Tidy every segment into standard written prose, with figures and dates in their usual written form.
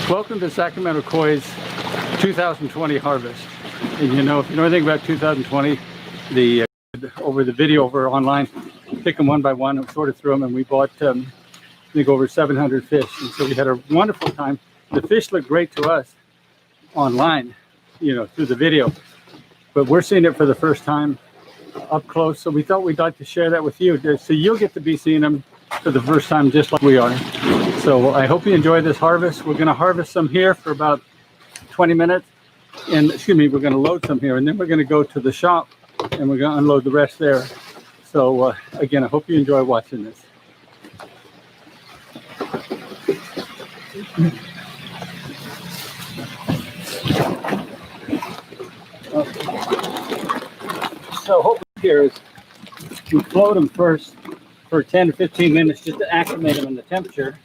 Welcome to Sacramento Koi's 2020 harvest. And you know, if you know anything about 2020, over the video over online, pick them one by one and sorted through them, and we bought I think over 700 fish, and so we had a wonderful time. The fish looked great to us online, you know, through the video, but we're seeing it for the first time up close, so we thought we'd like to share that with you, so you'll get to be seeing them for the first time just like we are. So I hope you enjoy this harvest. We're going to harvest some here for about 20 minutes, and excuse me, we're going to load some here, and then we're going to go to the shop and we're going to unload the rest there. So again, I hope you enjoy watching this. So what we here is we float them first for 10 to 15 minutes just to acclimate them in the temperature,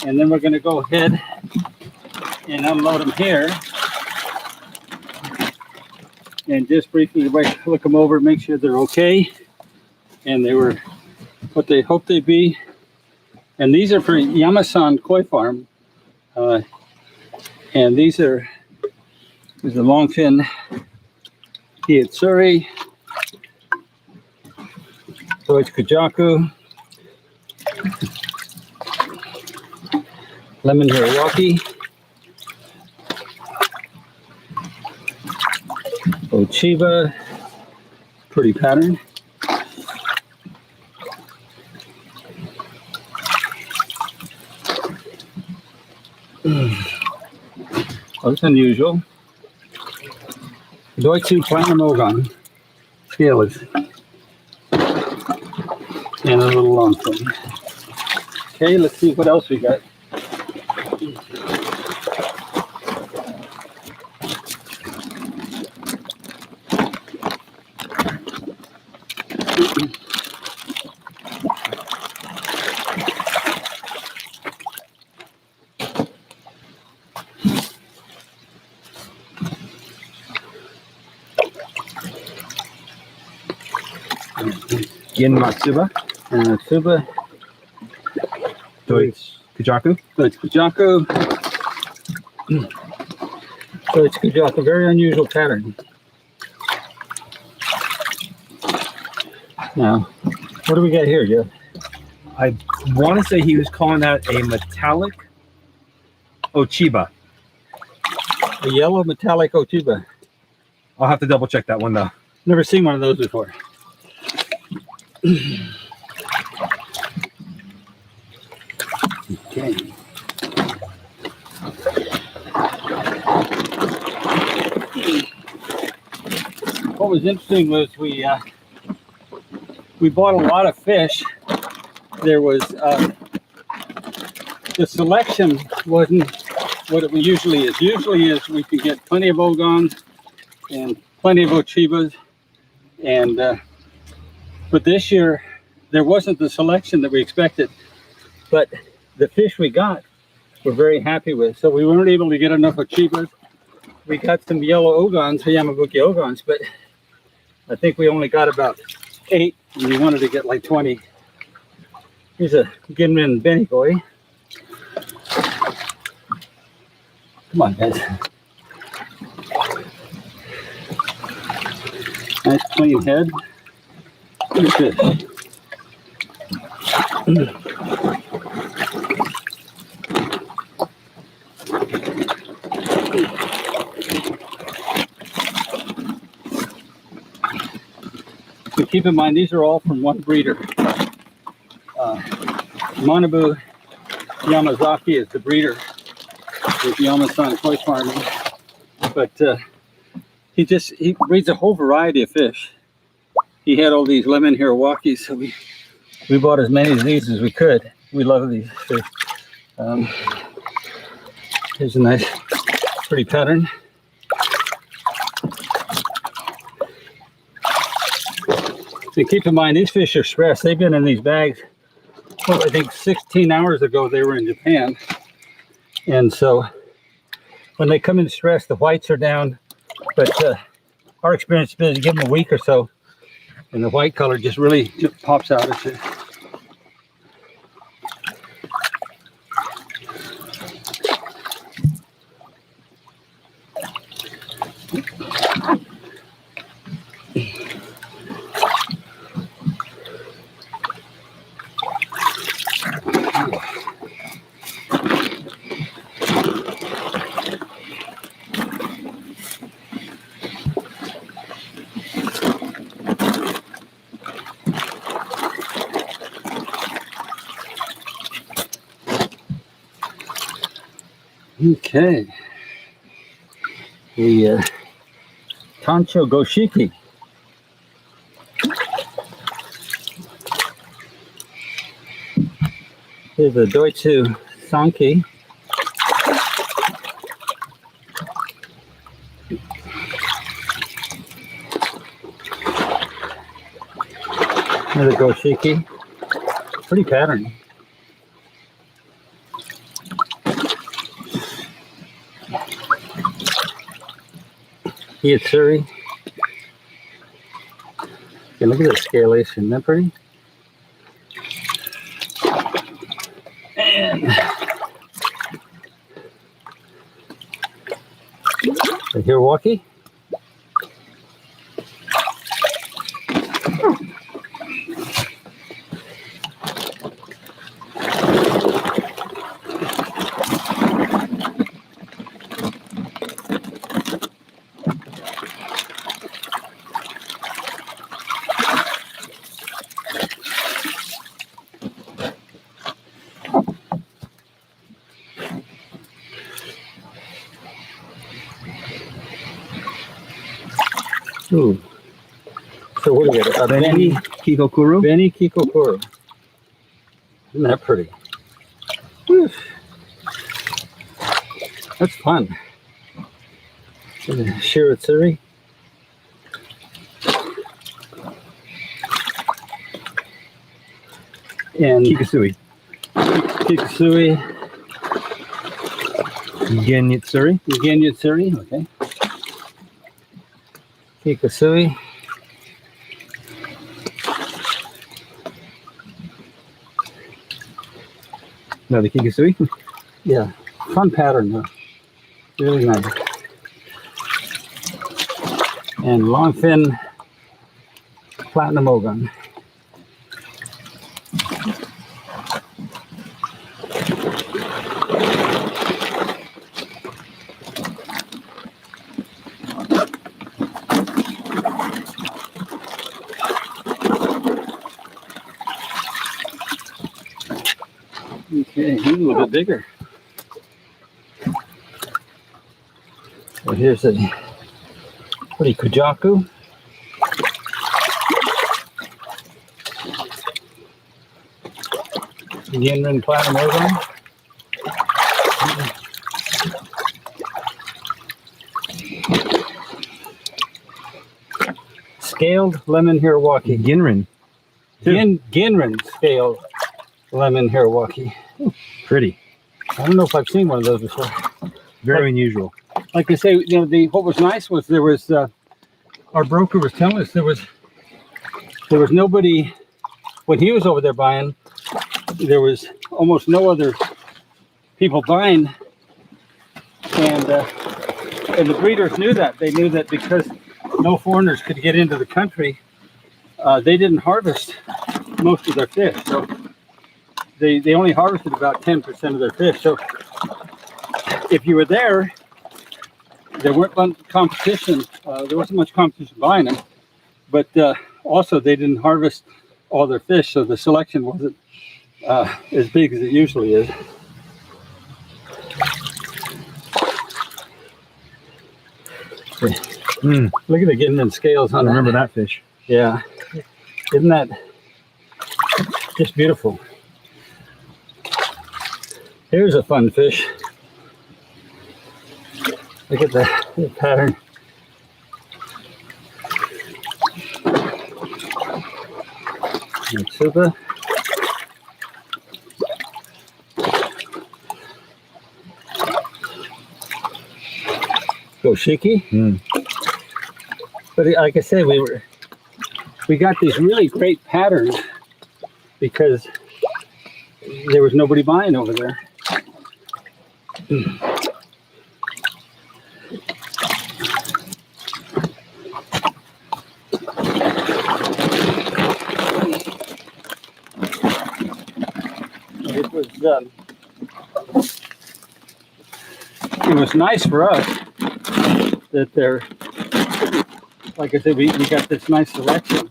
and then we're going to go ahead and unload them here and just briefly look them over, make sure they're okay and they were what they hoped they'd be. And these are for Yamasan Koi Farm, and these are the longfin Hiyatsuri, Deutsche Kujaku, Lemon Hirawaki, Ochiba, pretty pattern, that's unusual, Deutsche Platinum Ogun, scaleless, and a little long thing. Okay, let's see what else we got. Yin Matsuba, Tsuba, Deutsche Kujaku. Deutsche Kujaku, Deutsche Kujaku, very unusual pattern. Now, what do we got here, Jeff? I want to say he was calling that a metallic Ochiba. A yellow metallic Ochiba. I'll have to double check that one though. Never seen one of those before. Okay. What was interesting was we bought a lot of fish. There was the selection wasn't what it usually is. Usually is we can get plenty of Ogons and plenty of Ochibas, and but this year there wasn't the selection that we expected. But the fish we got, we're very happy with. So we weren't able to get enough Ochibas. We got some yellow Ogons, Yamabuki Ogons, but I think we only got about 8, and we wanted to get like 20. Here's a Ginmin Benigoi. Come on, guys. Nice clean head. Good fish. So keep in mind, these are all from one breeder. Manabu Yamazaki is the breeder with Yamasan Koi Farming, but he breeds a whole variety of fish. He had all these lemon Hirawakis, so we bought as many of these as we could. We love these fish. Here's a nice, pretty pattern. So keep in mind, these fish are stressed. They've been in these bags, well, I think 16 hours ago they were in Japan. And so when they come in stressed, the whites are down. But our experience has been to give them a week or so, and the white color just really pops out at you. Okay. The Tancho Goshiki. Here's a Deutsche Sanki. Here's a Goshiki. Pretty pattern. Yatsuri. Okay, look at the scalation. Isn't that pretty? And the Hiroaki. Ooh. So what do we got? Benny Kikokuru. Benny Kikokuru. Isn't that pretty? Whew. That's fun. Shiratsuri. And Kikasui. Kikasui. Genyatsuri. Genyatsuri, okay. Kikasui. Another Kikasui. Yeah, fun pattern though. Really nice. And long fin platinum ogun. Okay, he's a little bit bigger. So here's a pretty Kujaku. Ginrin platinum ogun. Scaled lemon Hiroaki. Ginrin. Ginrin scaled lemon Hiroaki. Pretty. I don't know if I've seen one of those before. Very unusual. Like I say, you know, what was nice was there was our broker was telling us there was nobody when he was over there buying. There was almost no other people buying, and the breeders knew that. They knew that because no foreigners could get into the country, they didn't harvest most of their fish. So they only harvested about 10% of their fish. So if you were there, there weren't much competition. There wasn't much competition buying them, but also they didn't harvest all their fish, so the selection wasn't as big as it usually is. Look at the Ginrin scales on I remember that fish. Yeah, isn't that just beautiful? Here's a fun fish. Look at the pattern. Mitsuba. Goshiki. But like I said, we got these really great patterns because there was nobody buying over there. It was nice for us that they're, like I said, we got this nice selection,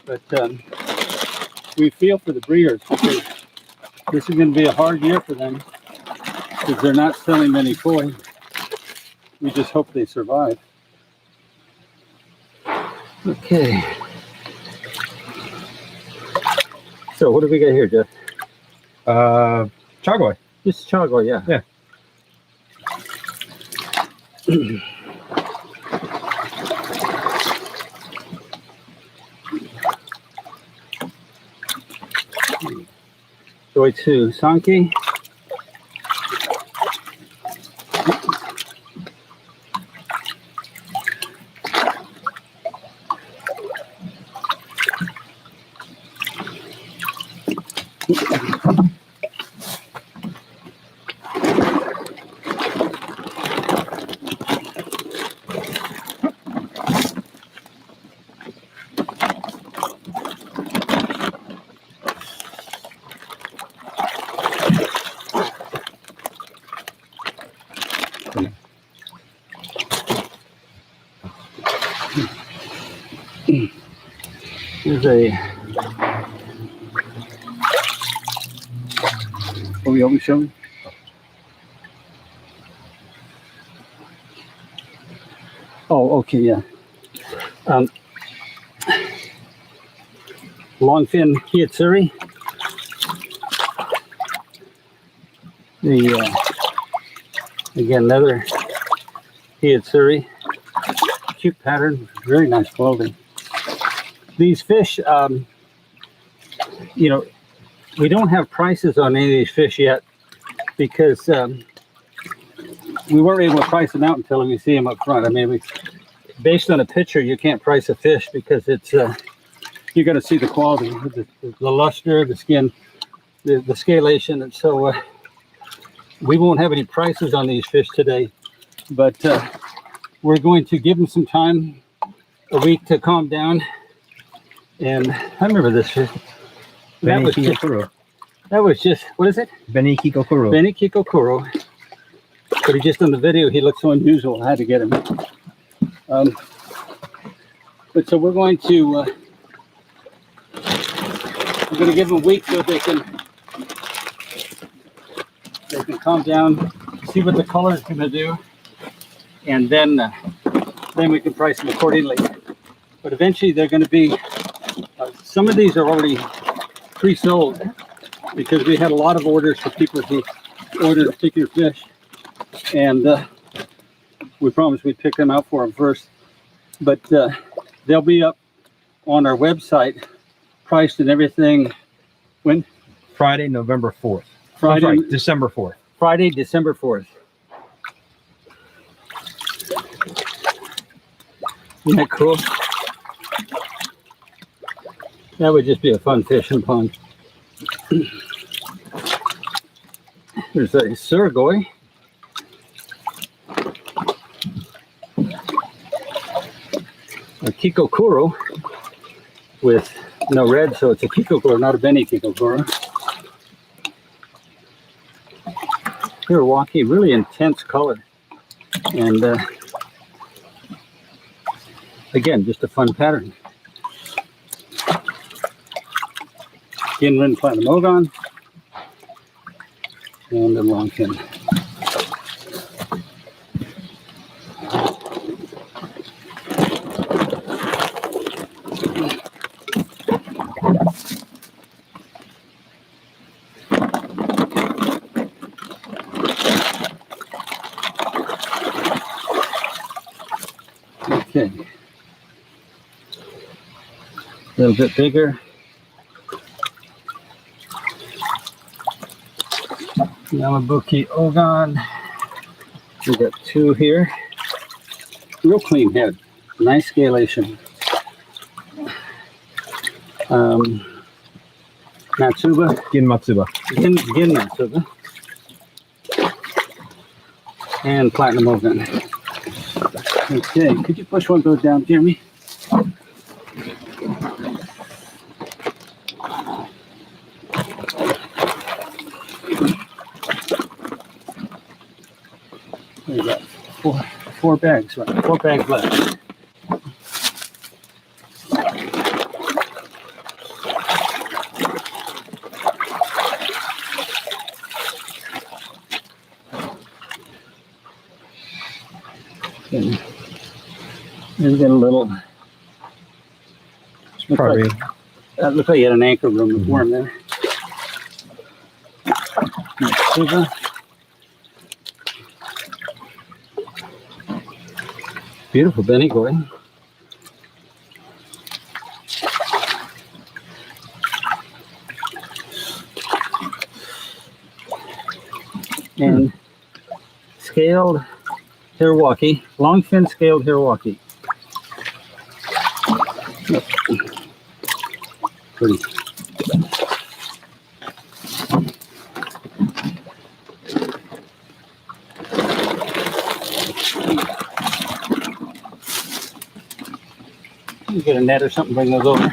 but we feel for the breeders because this is going to be a hard year for them. because they're not selling many koi. We just hope they survive. Okay. So what do we got here, Jeff? Chagoy. Just chago, yeah. Yeah. Doi two Sanki. Here's a what we always show me. Oh, okay, yeah. Longfin Hiyatsuri. The again another Hiyatsuri. Cute pattern, very nice clothing. These fish, you know, we don't have prices on any of these fish yet because we weren't able to price them out until we see them up front. I mean, based on a picture, you can't price a fish because it's you're going to see the quality, the luster, the skin, the scalation, and so we won't have any prices on these fish today. But we're going to give them some time, a week to calm down. And I remember this fish. That was just, what is it? Beni Kikokuro. Beni Kikokuro. But he just on the video, he looked so unusual. I had to get him. But so we're going to give them a week so they can calm down, see what the color is going to do, and then we can price them accordingly. But eventually they're going to be. Some of these are already pre-sold because we had a lot of orders for people who ordered particular fish, and we promised we'd pick them out for them first. But they'll be up on our website, priced and everything. When? Friday, November 4th. Friday, sorry, December 4th. Friday, December 4th. Isn't that cool? That would just be a fun fishing pond. There's a Surigoi. A Kikokuro with no red, so it's a Kikokuro, not a Beni Kikokuro. Hirawaki, really intense color. And again, just a fun pattern. Ginrin Platinum Ogun and the longfin. Okay, a little bit bigger. Mizuho Ogun. We got two here. Real clean head. Nice scalation. Matsuba. Gin Matsuba. Gin Matsuba. And Platinum Ogun. Okay, could you push one of those down, Jeremy? We got four bags, right? 4 bags left. And there's got a little. Probably. Looks like you had an anchor room worm there. Super. Beautiful Benny Goy. And scaled Hirawaki, long fin scaled Hirawaki. Pretty. You get a net or something, bring those over.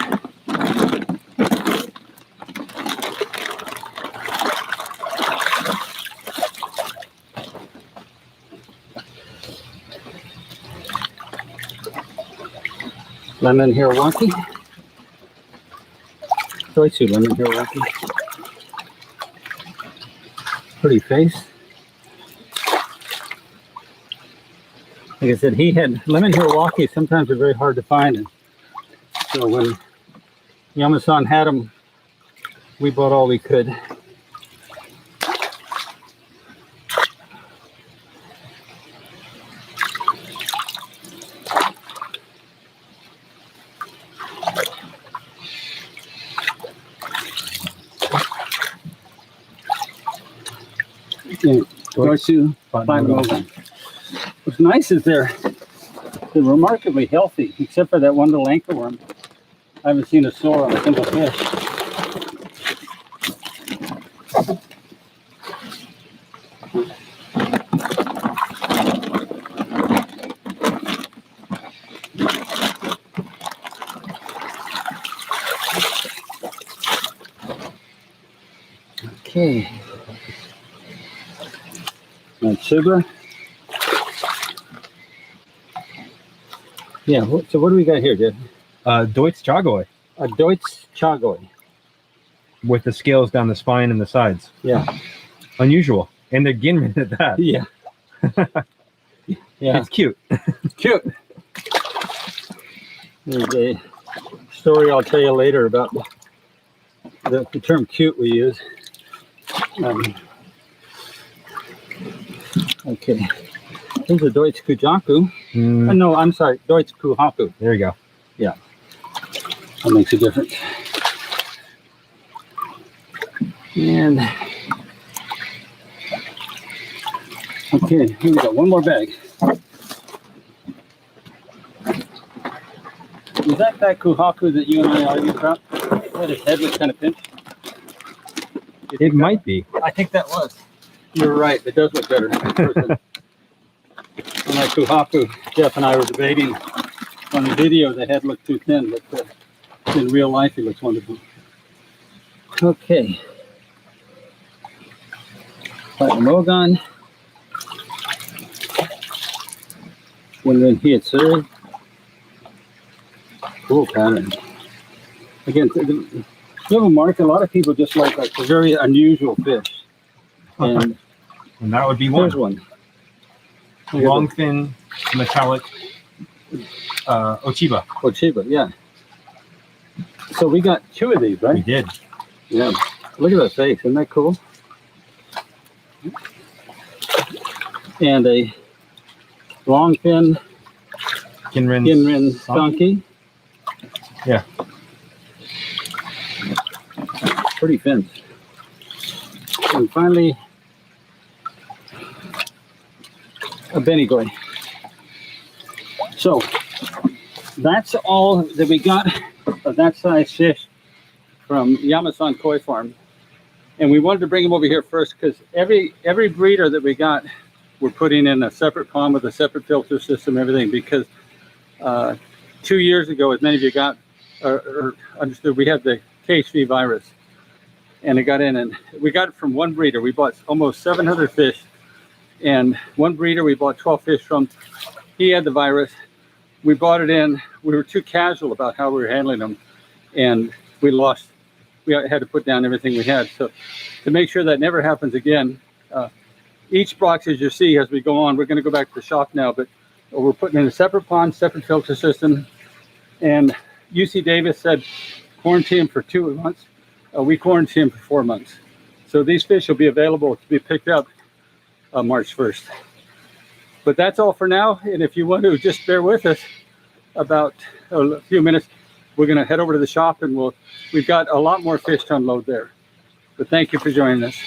Lemon Hirawaki. Doitsu lemon Hirawaki. Pretty face. Like I said, he had lemon Hirawaki. Sometimes are very hard to find, and so when Yamasan had them, we bought all we could. Doitsu Platinum Ogun. What's nice is they're remarkably healthy, except for that one little anchor worm. I haven't seen a sore on a single fish. Okay. Sugar. Yeah, so what do we got here, Jeff? Deutz Chagoy A Deutz Chagoy. with the scales down the spine and the sides. Yeah. Unusual. And they're Ginrin at that. Yeah. Yeah. It's cute. Cute. There's a story I'll tell you later about the term cute we use. Okay. Here's a Deutz Kujaku. No, I'm sorry, Deutz Kuhaku. There you go. Yeah. That makes a difference. And okay, here we go. One more bag. Was that Kuhaku that you and I argued about? That his head was kind of pinched? It might be. I think that was. You're right. It does look better. When I Kuhaku, Jeff and I were debating on the video, the head looked too thin, but in real life, he looks wonderful. Okay. Platinum Ogun. When he had served. Cool pattern. Again, you have a mark. A lot of people just like a very unusual fish. And that would be one. There's one. Long fin metallic Ochiba. Ochiba, yeah. So we got two of these, right? We did. Yeah. Look at that face. Isn't that cool? And a long fin Ginrin donkey. Yeah. Pretty fins. And finally, a Benigoi. So that's all that we got of that size fish from Yamasan Koi Farm. And we wanted to bring them over here first because every breeder that we got, we're putting in a separate pond with a separate filter system, everything, because 2 years ago, as many of you got or understood, we had the KHV virus. And it got in, and we got it from one breeder. We bought almost 700 fish, and one breeder we bought 12 fish from. He had the virus. We bought it in. We were too casual about how we were handling them, and we lost. We had to put down everything we had. So to make sure that never happens again, each box, as you see, as we go on, we're going to go back to the shop now, but We're putting in a separate pond, separate filter system. And UC Davis said quarantine for 2 months. We quarantine for 4 months. So these fish will be available to be picked up March 1st. But that's all for now. And if you want to just bear with us about a few minutes, we're going to head over to the shop and we've got a lot more fish to unload there. But thank you for joining us.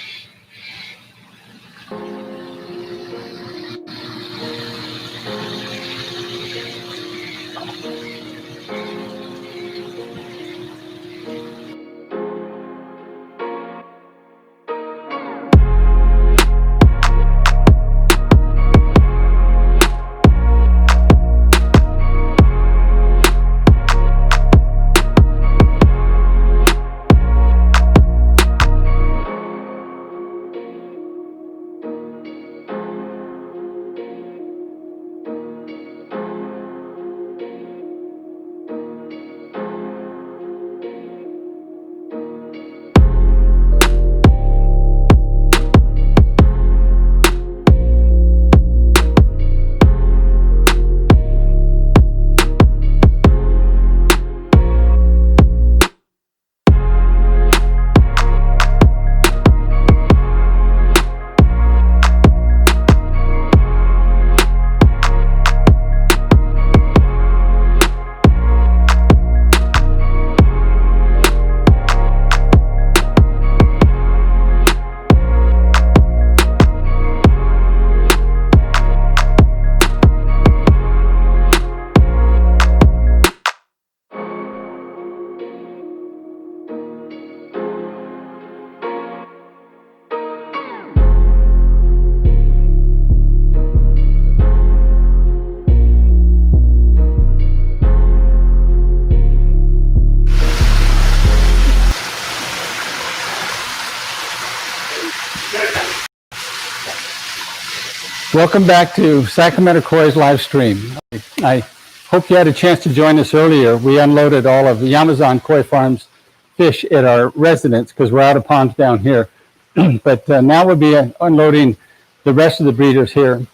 Welcome back to Sacramento Koi's live stream. I hope you had a chance to join us earlier. We unloaded all of the Amazon Koi Farms fish at our residence because we're out of ponds down here. But now we'll be unloading the rest of the breeders here.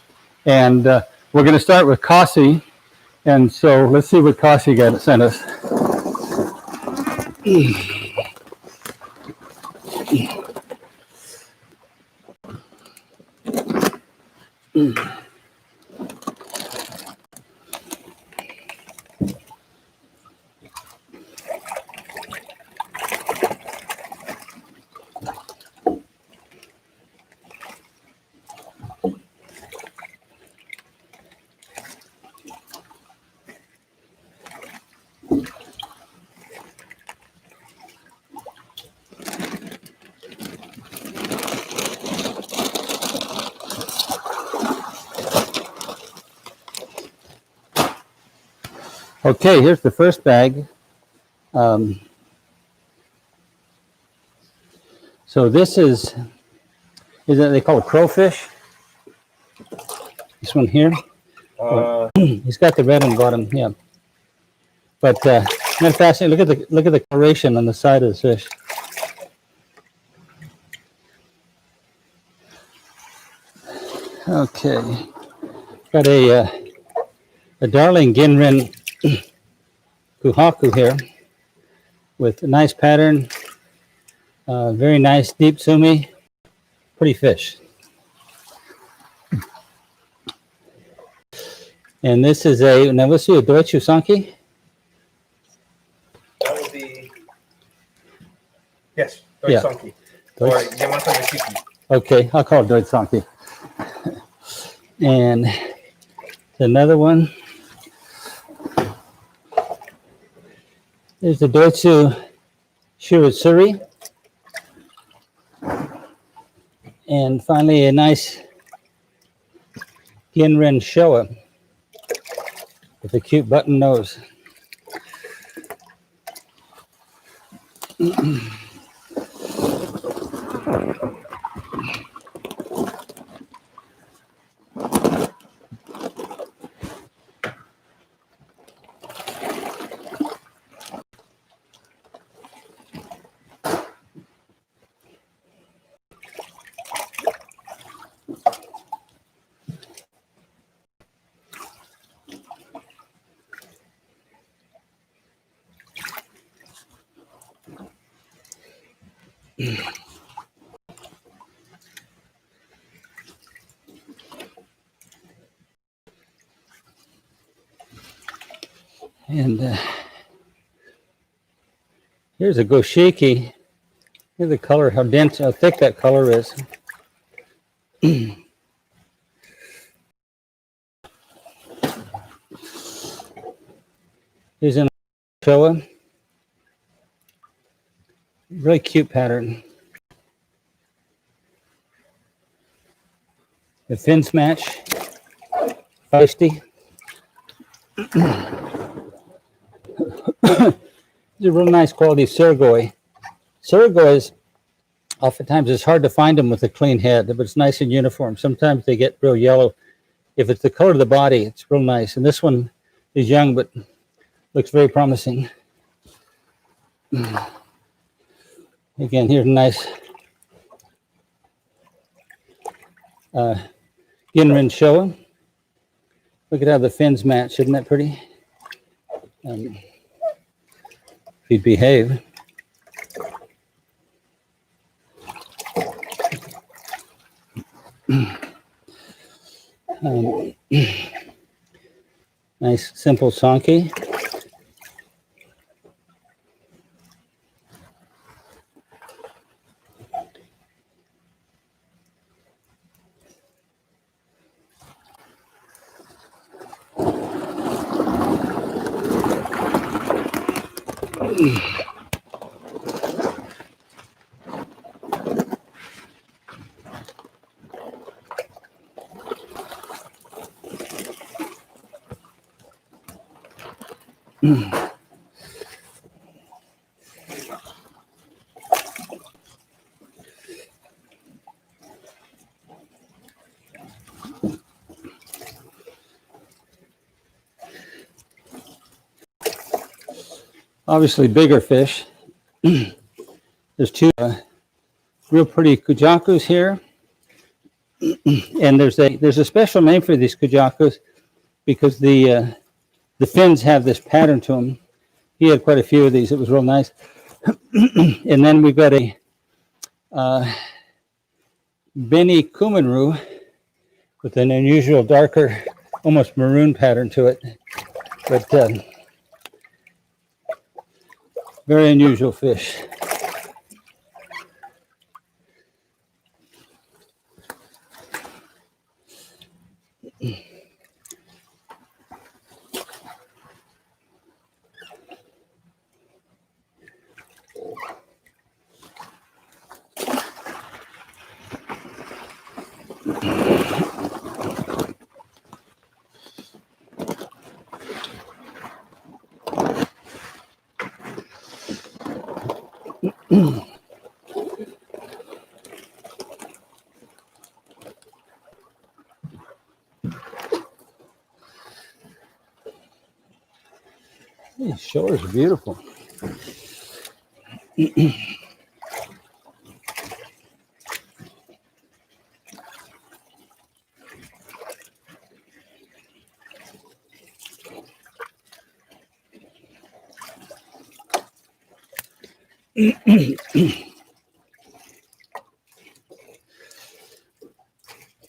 And we're going to start with Kasi. And so let's see what Kasi got sent us. Okay, here's the first bag. So this is they call it crowfish? This one here? He's got the red on the bottom, yeah. But isn't that fascinating? Look at the coloration on the side of the fish. Okay, got a darling Ginrin Kuhaku here with a nice pattern, very nice deep sumi, pretty fish. And this is now let's see, a Deutsche Sanki? That would be, yes, Deutsche Sanki. Or Yamato Goshiki. Okay, I'll call it Deutsche Sanki. And another one. There's the Deutsche Shiritsuri. And finally, a nice Ginrin Showa with a cute button nose. And here's a Goshiki. Here's the color, how dense, how thick that color is. Here's an Showa. Really cute pattern. The fins match. Feisty. These are real nice quality Surigoi. Surigois, oftentimes it's hard to find them with a clean head, but it's nice and uniform. Sometimes they get real yellow. If it's the color of the body, it's real nice. And this one is young, but looks very promising. Again, here's a nice Ginrin Showa. Look at how the fins match. Isn't that pretty? If he'd behave. Nice simple Sanki. Obviously bigger fish. There's two real pretty kujakus here. And there's a special name for these kujakus because the fins have this pattern to them. He had quite a few of these. It was real nice. And then we've got a Beni Kuminoru with an unusual darker, almost maroon pattern to it. But very unusual fish. These shores are beautiful.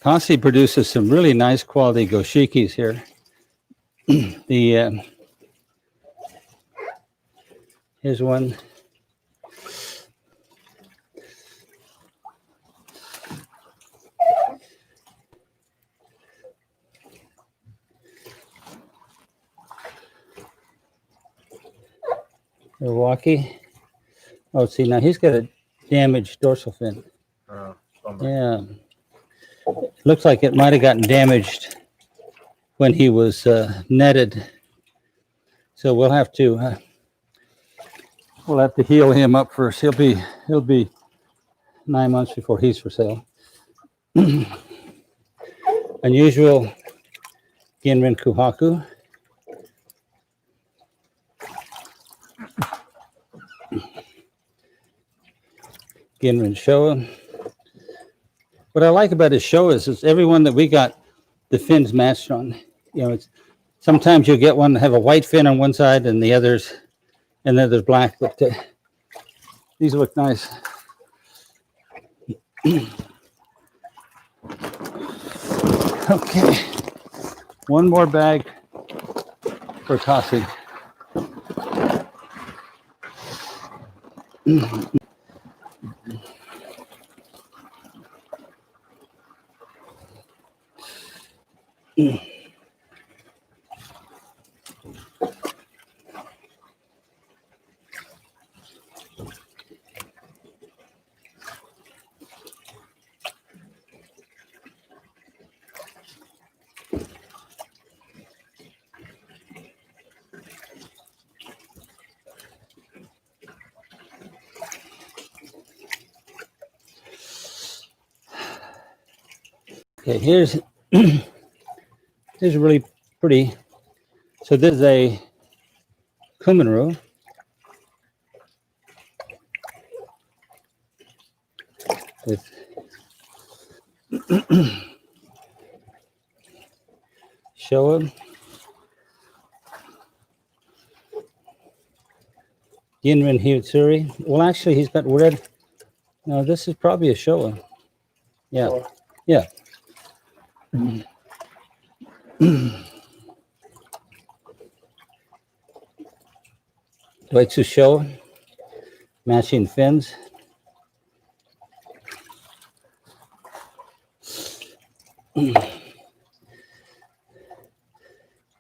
Kasi produces some really nice quality Goshikis here. Here's one. Milwaukee. Oh, see, now he's got a damaged dorsal fin. Yeah. Looks like it might have gotten damaged when he was netted. So we'll have to heal him up first. He'll be 9 months before he's for sale. Unusual Ginrin Kuhaku. Ginrin Showa. What I like about his Showas is everyone that we got the fins matched on. You know, it's sometimes you'll get one that have a white fin on one side and the others, and then there's black. But these look nice. Okay, one more bag for Kasi. Okay, here's really pretty. So this is a Kuminoru with Showa, Ginrin Hyutsuri. Well, actually, he's got red. No, this is probably a Showa. Yeah, yeah. Doitsu Showa, matching fins.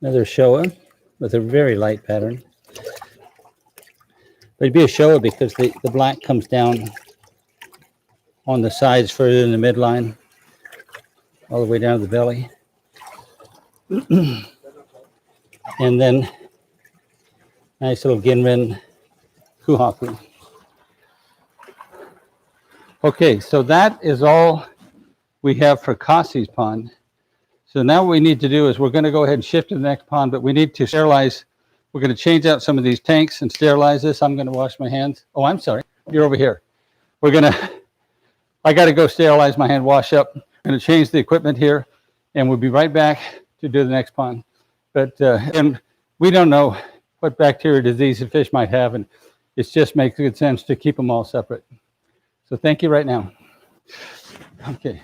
Another Showa with a very light pattern. But it'd be a Showa because the black comes down on the sides further in the midline, all the way down to the belly. And then nice little Ginrin Kuhaku. Okay, so that is all we have for Kasi's pond. So now what we need to do is we're going to go ahead and shift to the next pond, but we need to sterilize. We're going to change out some of these tanks and sterilize this. I'm going to wash my hands. Oh, I'm sorry. You're over here. I got to go sterilize my hand, wash up. I'm going to change the equipment here, and we'll be right back to do the next pond. But and we don't know what bacteria disease the fish might have, and it just makes good sense to keep them all separate. So thank you right now. Okay.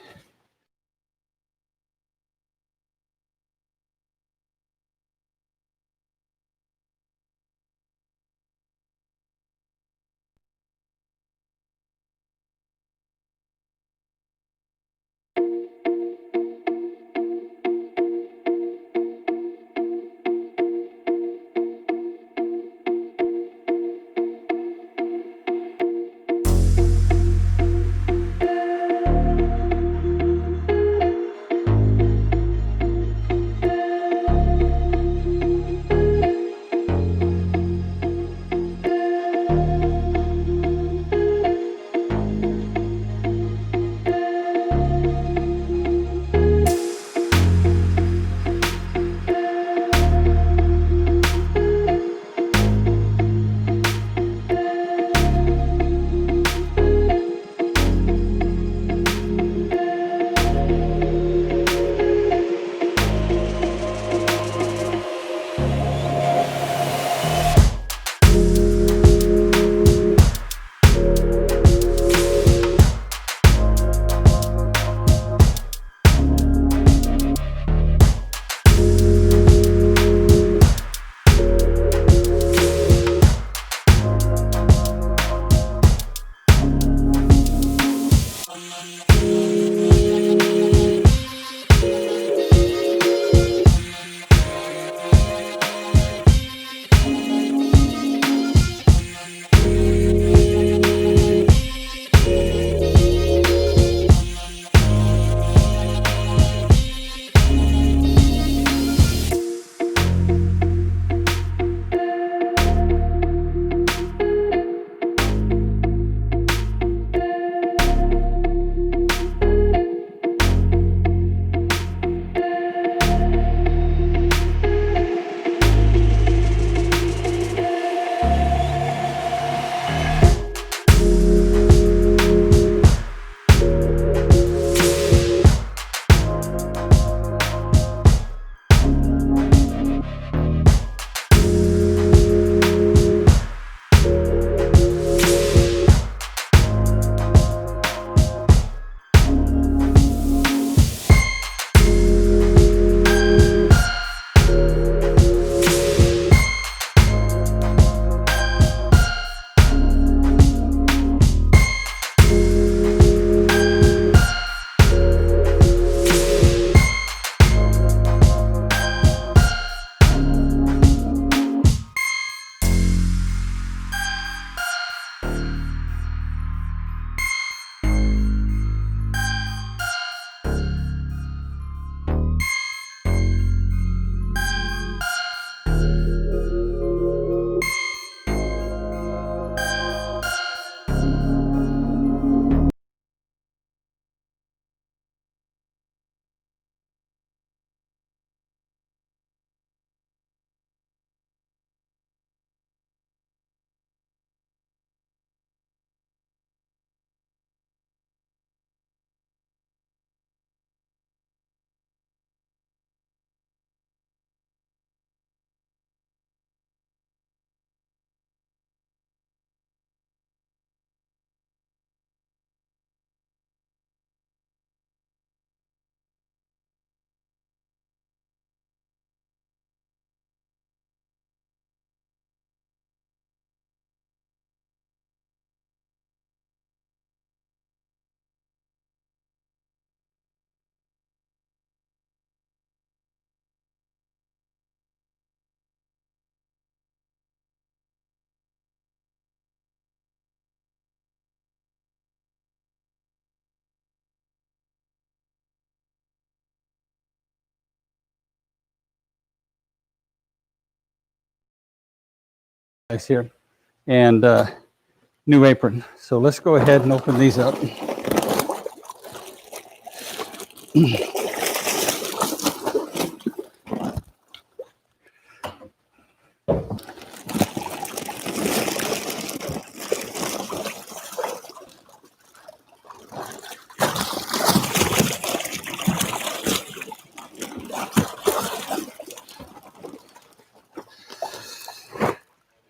Nice here. And new apron. So let's go ahead and open these up.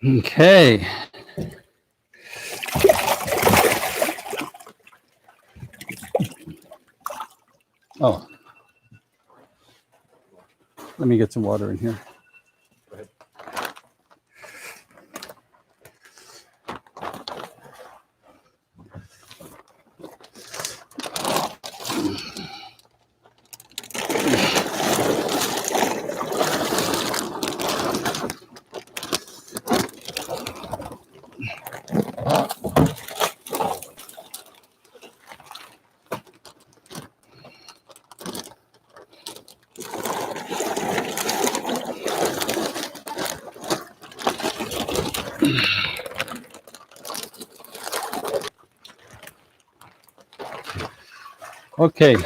Okay. Oh, let me get some water in here. Go ahead. Okay.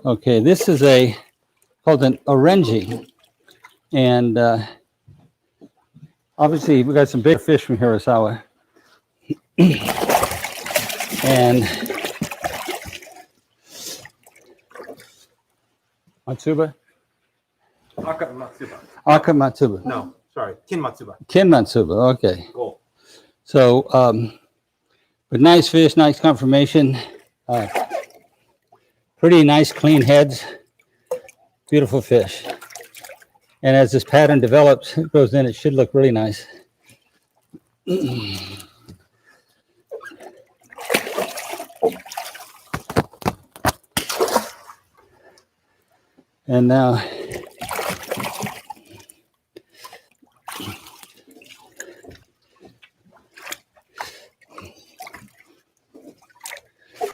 Okay, this is called an orange. And obviously we got some big fish from Hirasawa. And Matsuba? Akamatsuba. Akamatsuba. No, sorry. Kinmatsuba. Ken Matsuba, okay. Gold. So, but nice fish, nice conformation. Pretty nice clean heads. Beautiful fish. And as this pattern develops, it goes in, it should look really nice. And now,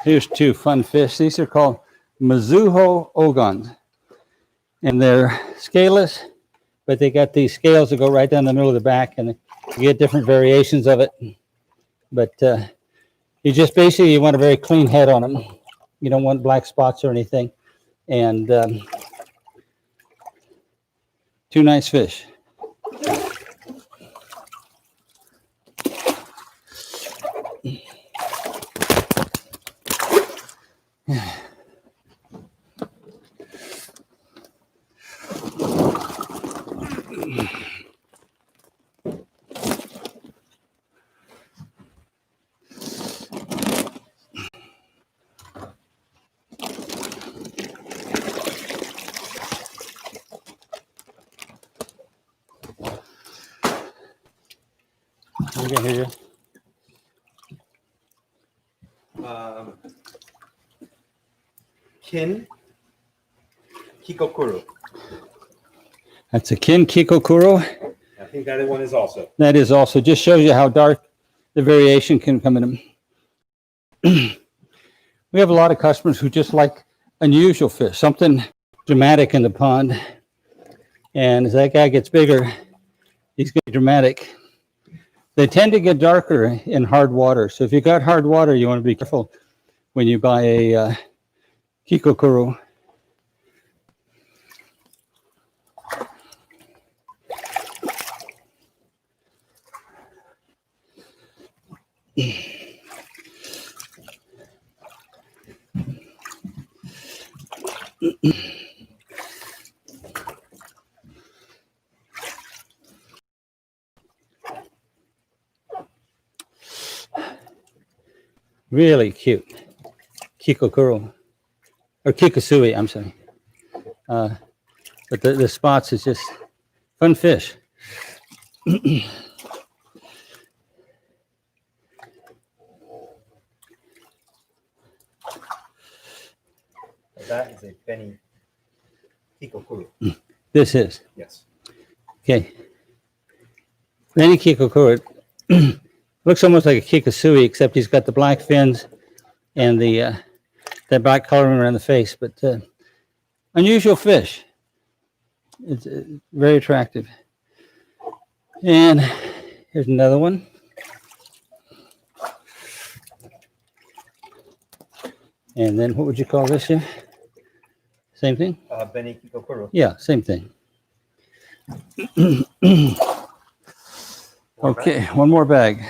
here's two fun fish. These are called Mizuho Ogun. And they're scaleless, but they got these scales that go right down the middle of the back, and you get different variations of it. But you just basically, you want a very clean head on them. You don't want black spots or anything. And two nice fish. I can hear you. Kin Kikokuru. That's a Kin Kikokuro. I think that one is also. That is also, just shows you how dark the variation can come in them. We have a lot of customers who just like unusual fish, something dramatic in the pond. And as that guy gets bigger, he's going to be dramatic. They tend to get darker in hard water. So if you got hard water, you want to be careful when you buy a Kikokuru. Really cute. Kikokuru. Or Kikosui, I'm sorry. But the spots is just fun fish. That is a Benny Kikokuru. This is. Yes. Okay. Benny Kikokuru looks almost like a Kikosui, except he's got the black fins and the that black coloring around the face, but unusual fish. It's very attractive. And here's another one. And then what would you call this here? Same thing? Beni Kikokoro. Yeah, same thing. Okay, one more bag.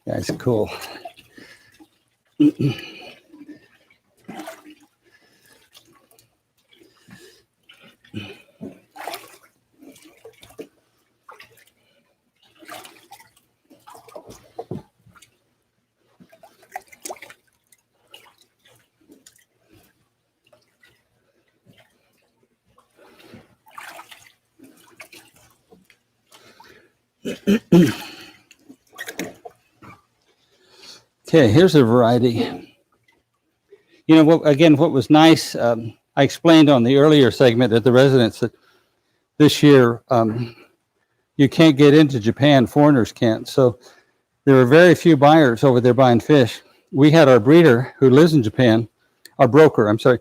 That's cool. Okay, here's a variety. You know, what was nice, I explained on the earlier segment at the residence that this year you can't get into Japan, foreigners can't. So there were very few buyers over there buying fish. We had our breeder who lives in Japan, our broker, I'm sorry,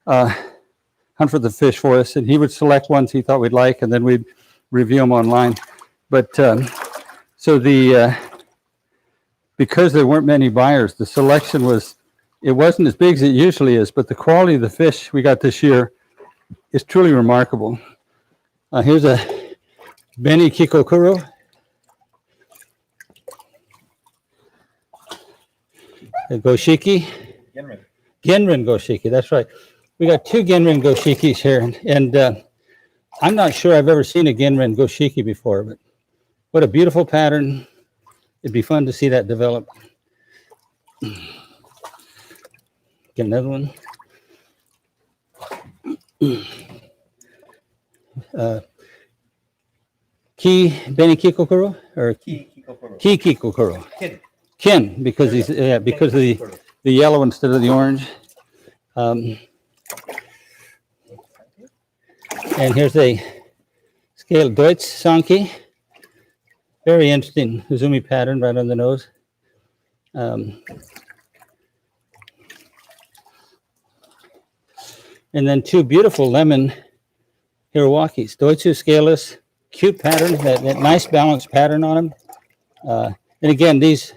hunt for the fish for us, and he would select ones he thought we'd like, and then we'd review them online. But so because there weren't many buyers, the selection it wasn't as big as it usually is, but the quality of the fish we got this year is truly remarkable. Here's a Beni Kikokuro. A Goshiki. Genrin Goshiki, that's right. We got two Genrin Goshikis here, and I'm not sure I've ever seen a Genrin Goshiki before, but what a beautiful pattern. It'd be fun to see that develop. Get another one. Beni Kikokuro or Ki Kikokuro. Kin, because he's because of the yellow instead of the orange. And here's a scale Deutsch Sanki. Very interesting Uzumi pattern right on the nose. And then two beautiful lemon Hirawakis. Doitsu scaleless, cute pattern, that nice balanced pattern on them. And again, these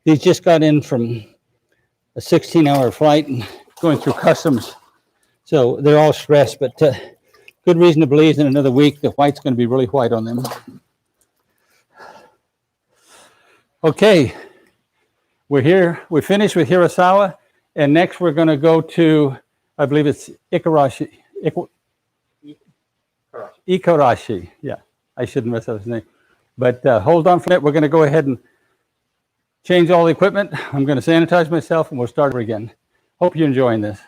just got in from a 16-hour flight and going through customs. So they're all stressed, but good reason to believe in another week the white's going to be really white on them. Okay, we're here. We finished with Hirasawa, and next we're going to go to, I believe it's Ikarashi. Ikarashi. Yeah, I shouldn't mess up his name. But hold on for that. We're going to go ahead and change all the equipment. I'm going to sanitize myself, and we'll start over again. Hope you're enjoying this.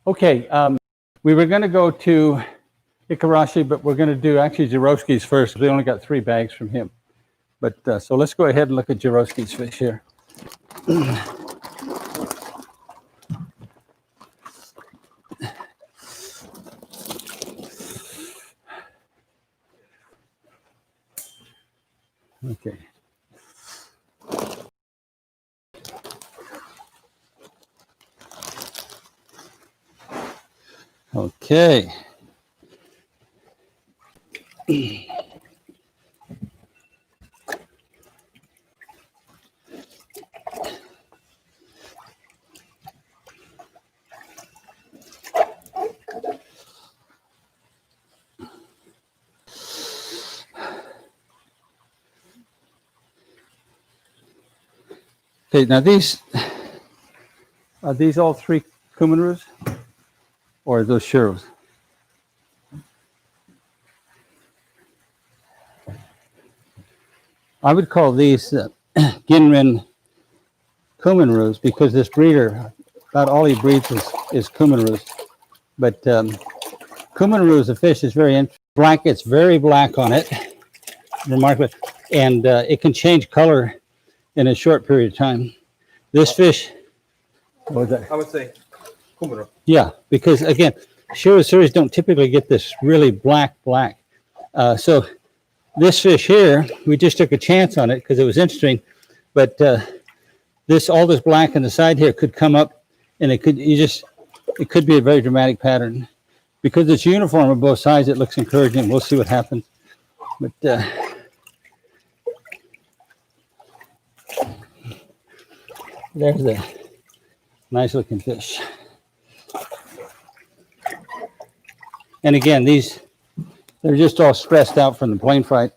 Okay, we were going to go to Ikarashi, but we're going to do actually Jaroski's first. We only got 3 bags from him. But so let's go ahead and look at Jaroski's fish here. Okay. Okay. Okay, now are these all 3 Kuminarus? Or are those Shiros? I would call these Ginrin Kuminarus because this breeder, about all he breeds is Kuminarus. But Kuminoru is a fish that's very black. It's very black on it, remarkable, and it can change color in a short period of time. This fish, what was that? I would say Kuminoru. Yeah, because again, Shiro series don't typically get this really black. So this fish here, we just took a chance on it because it was interesting. But all this black on the side here could come up, and it could be a very dramatic pattern. Because it's uniform on both sides, it looks encouraging. We'll see what happens. But there's a nice looking fish. And again, they're just all stressed out from the plane flight.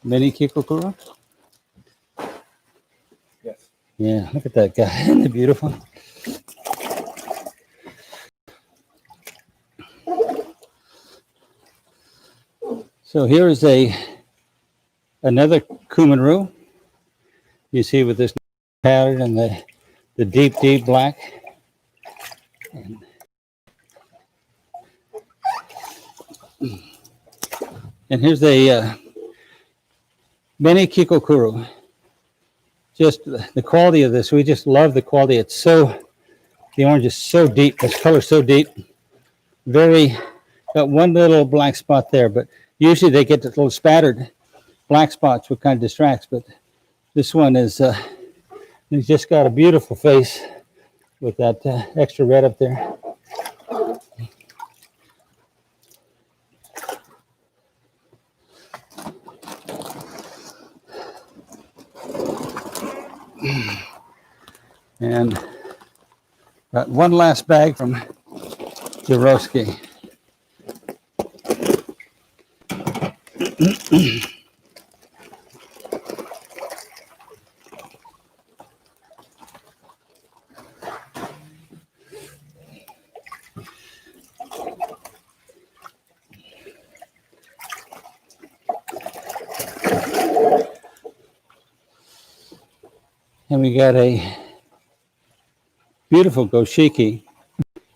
Mini Kikokura? Yes. Yeah, look at that guy. Isn't it beautiful? So here is another Kuminoru. You see with this pattern and the deep black. And here's a Bene Kikokuru. Just the quality of this, we just love the quality. The orange is so deep, this color so deep. Got one little black spot there, but usually they get the little spattered black spots, what kind of distracts, but this one is, he's just got a beautiful face with that extra red up there. And got one last bag from Jaroski. And we got a beautiful Goshiki.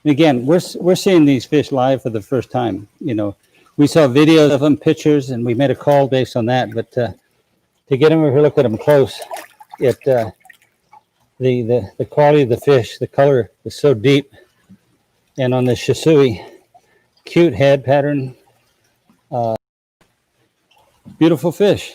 And again, we're seeing these fish live for the first time. You know, we saw videos of them, pictures, and we made a call based on that. But to get them over here, look at them close, the quality of the fish, the color is so deep. And on the Shisui, cute head pattern, beautiful fish.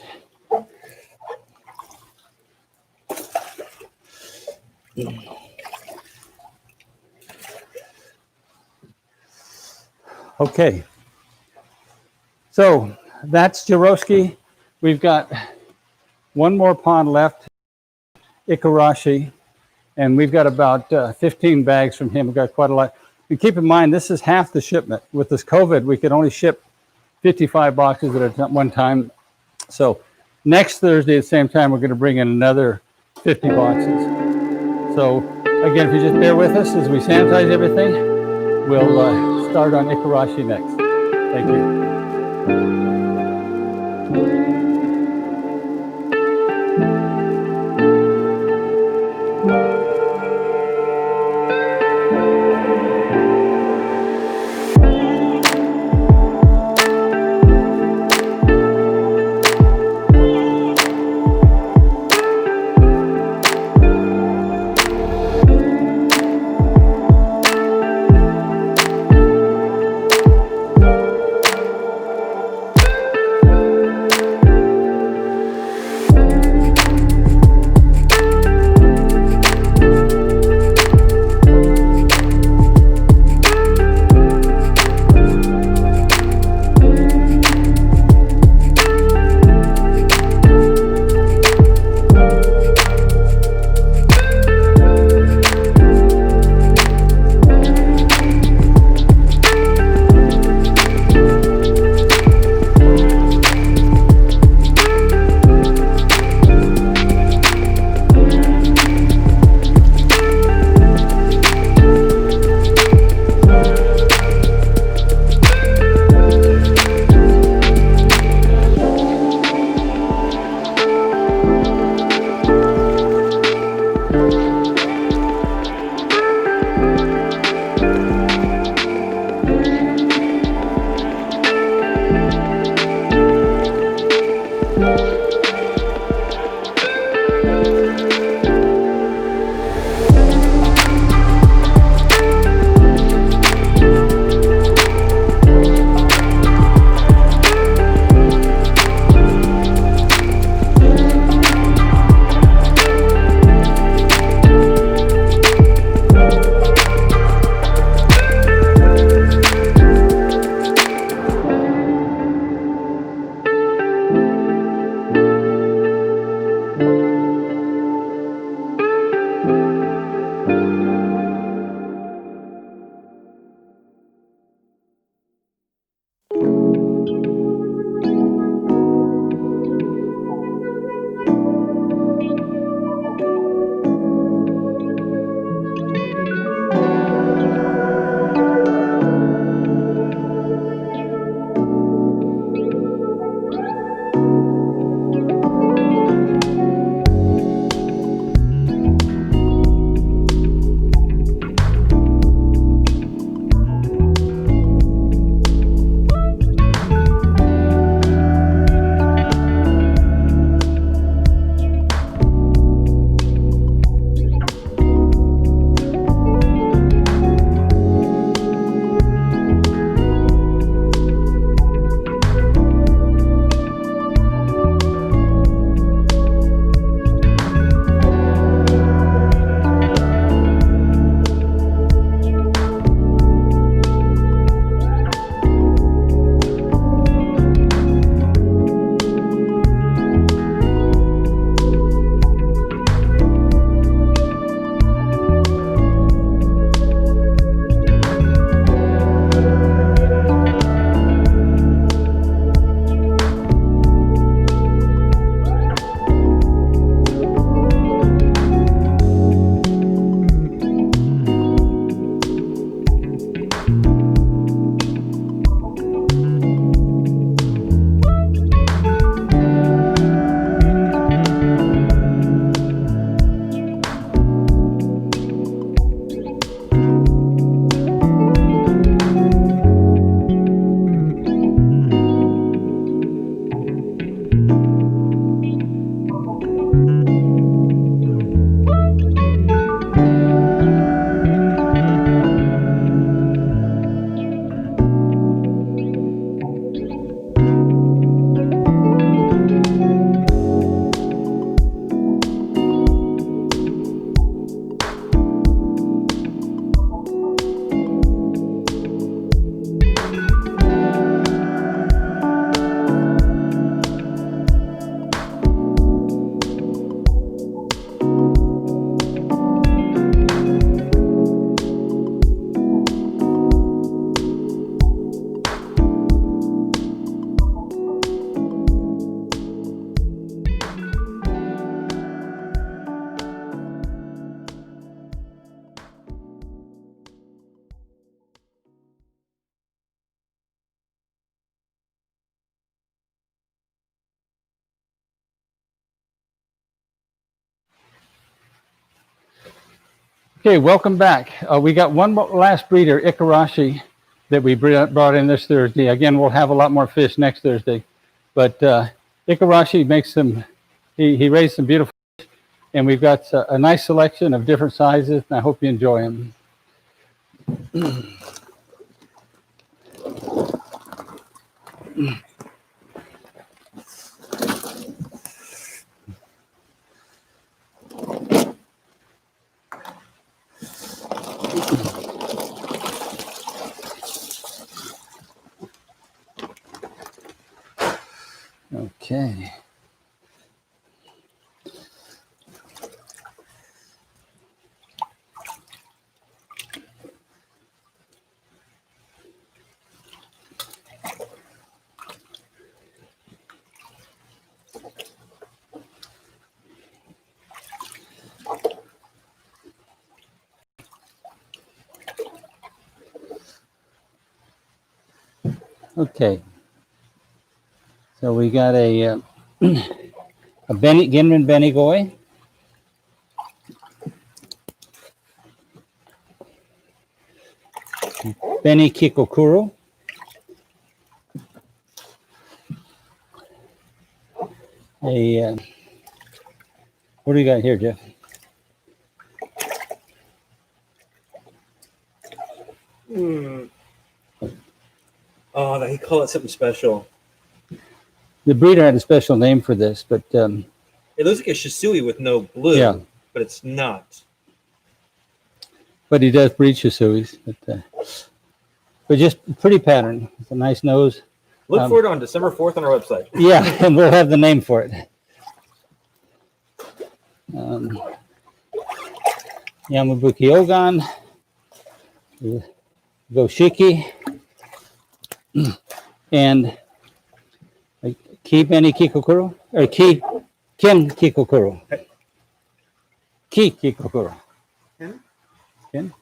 Okay, so that's Jaroski. We've got one more pond left, Ikarashi, and we've got about 15 bags from him. We've got quite a lot. And keep in mind, this is half the shipment. With this COVID, we could only ship 55 boxes at one time. So next Thursday at the same time, we're going to bring in another 50 boxes. So again, if you just bear with us as we sanitize everything, we'll start on Ikarashi next. Thank you. Okay, welcome back. We got one last breeder, Ikarashi, that we brought in this Thursday. Again, we'll have a lot more fish next Thursday. But Ikarashi makes some, he raised some beautiful fish, and we've got a nice selection of different sizes, and I hope you enjoy them. Okay. Okay. So we got a Ginman Benigoi. Beni Kikokuro. What do you got here, Jeff? Oh, he called it something special. The breeder had a special name for this, but It looks like a Shisui with no blue, yeah, but it's not. but he does breed Shisuis. But just pretty pattern. It's a nice nose. Look for it on December 4th on our website. Yeah, and we'll have the name for it. Yamabuki Ogun, Goshiki, and Beni Kikokuro, or Kin Kikokuro. Ki Kikokuro. Kin?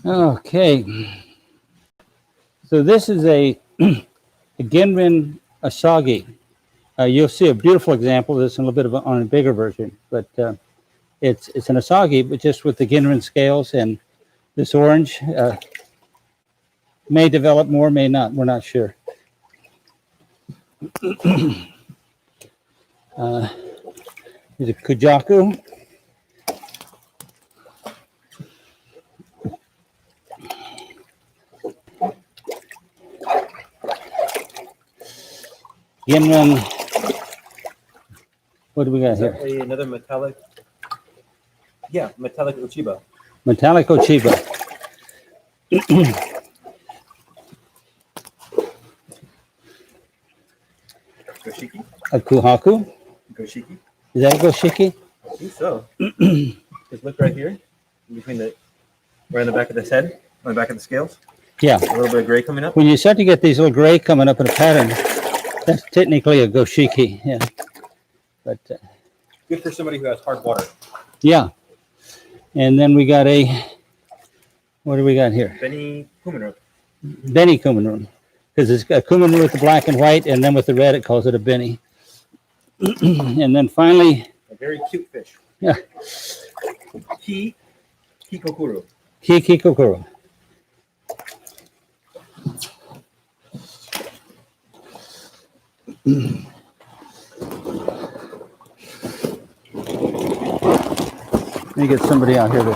Okay. So this is a Ginrin Asagi. You'll see a beautiful example of this in a little bit on a bigger version, but it's an Asagi, but just with the Ginrin scales, and this orange may develop more, may not. We're not sure. Here's a Kujaku. Ginrin. What do we got here? Another metallic. Yeah, metallic Uchiba. Metallic Ochiba. Goshiki. A Kuhaku. Goshiki. Is that a Goshiki? I think so. Just look right here, between right on the back of this head, on the back of the scales. Yeah. A little bit of gray coming up. When you start to get these little gray coming up in a pattern, that's technically a Goshiki. Yeah. But good for somebody who has hard water. yeah. And then we got what do we got here? Beni Kuminoru. Beni Kuminoru. Because it's a Kuminoru with the black and white, and then with the red, it calls it a Beni. And then finally, a very cute fish. Yeah. Kikokuro. Kikokuro. Let me get somebody out here to.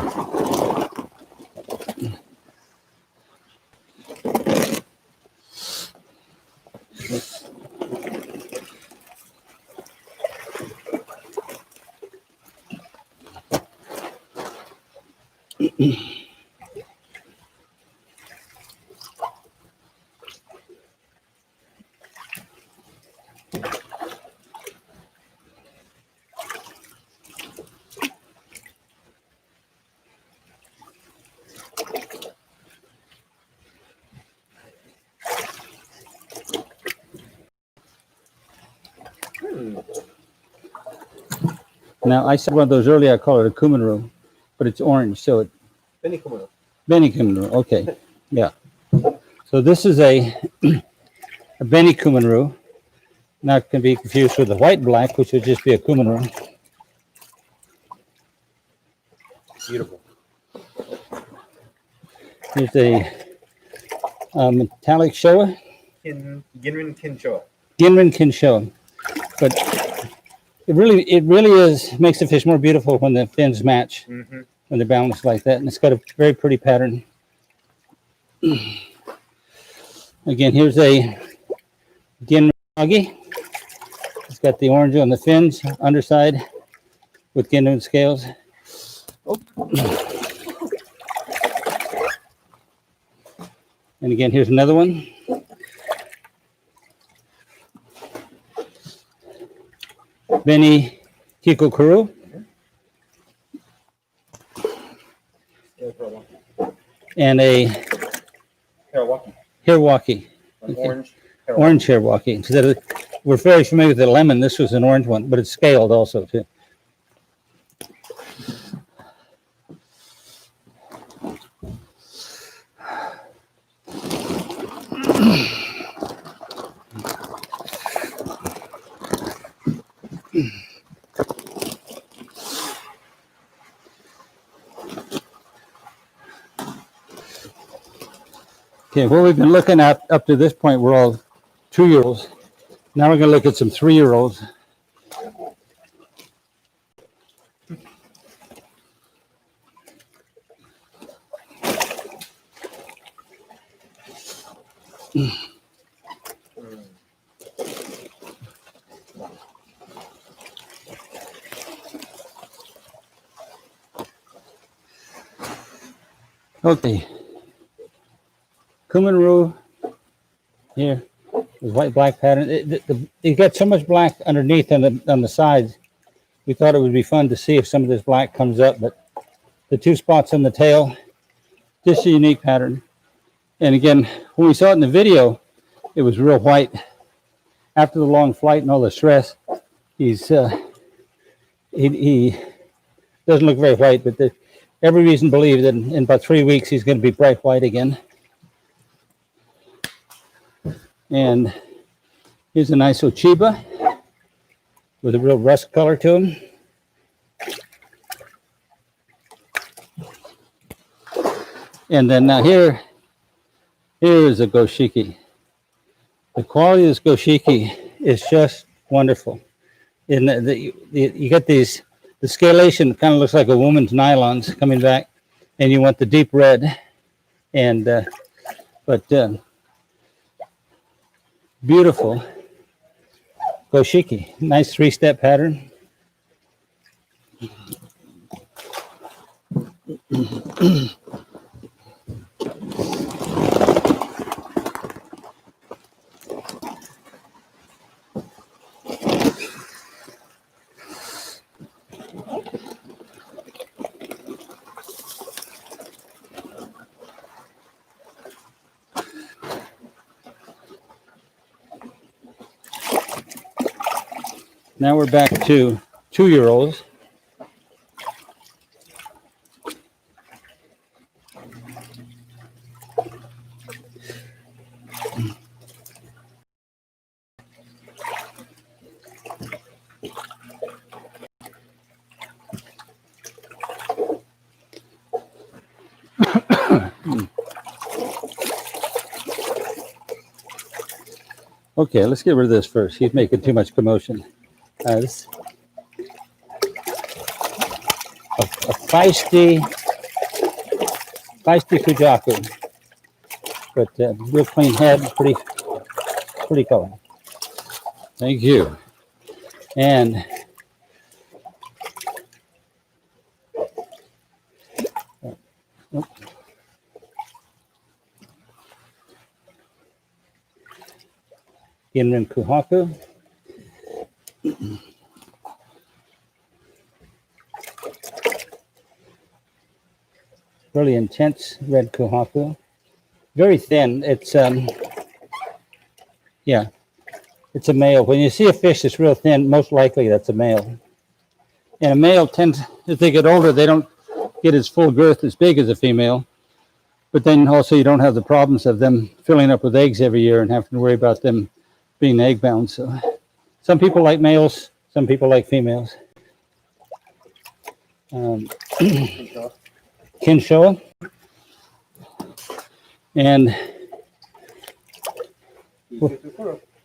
Now, I said one of those earlier, I call it a Kuminoru, but it's orange, so it Kuminoru. Beni Kuminoru, okay. Yeah. So this is a Beni Kuminoru, not can be confused with the white black, which would just be a Kuminoru. Beautiful. Here's a metallic Showa, Ginrin Kinshoa. Ginrin Kinshowa. But it really is makes the fish more beautiful when the fins match, Mm-hmm. when they're balanced like that, and it's got a very pretty pattern. Again, here's a Ginrin Agi. It's got the orange on the fins, underside, with Ginrin scales. Oh. And again, here's another one. Beni Kikokuru. And a Hirwaki. Okay. Orange Hirwaki. So we're very familiar with the lemon. This was an orange one, but it's scaled also too. Okay, what we've been looking at up to this point, we're all 2-year-olds. Now we're going to look at some 3-year-olds. Okay. Kuminoru here with white black pattern. It got so much black underneath on the sides. We thought it would be fun to see if some of this black comes up, but the 2 spots on the tail, just a unique pattern. And again, when we saw it in the video, it was real white. After the long flight and all the stress, he doesn't look very white, but there's every reason to believe that in about 3 weeks he's going to be bright white again. And here's a nice Ochiba with a real rust color to him. And then now here is a Goshiki. The quality of this Goshiki is just wonderful. And you get the scalation kind of looks like a woman's nylons coming back, and you want the deep red. And beautiful Goshiki, nice 3-step pattern. Now we're back to 2-year-olds. Okay, let's get rid of this first. He's making too much commotion. This a feisty Fujaku, but real clean head, pretty color. Thank you. And Ginrin Kuhaku. Really intense red Kuhaku. Very thin. It's yeah, it's a male. When you see a fish that's real thin, most likely that's a male. And a male tends, as they get older, they don't get as full girth as big as a female. But then also you don't have the problems of them filling up with eggs every year and having to worry about them being egg bound. So some people like males, some people like females. Kinshoa and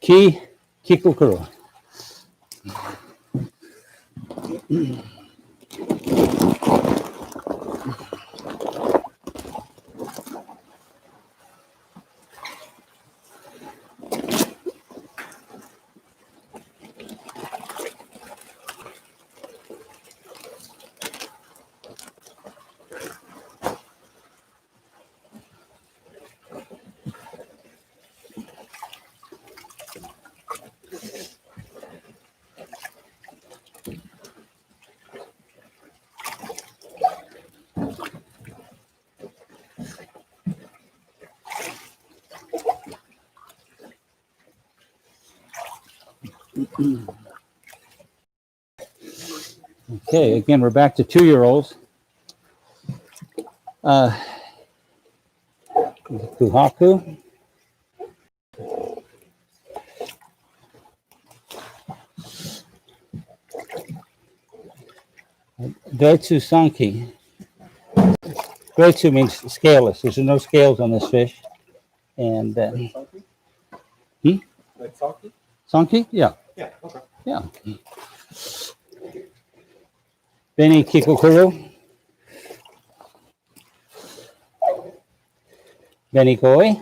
Kikukuro. Okay, again, we're back to 2-year-olds. Kuhaku. Goitsu Sanki. Goitsu means scaleless. There's no scales on this fish. And Like Saki? Sanki? Yeah. Yeah, okay. Yeah. Beni Kikukuru. Beni Koi.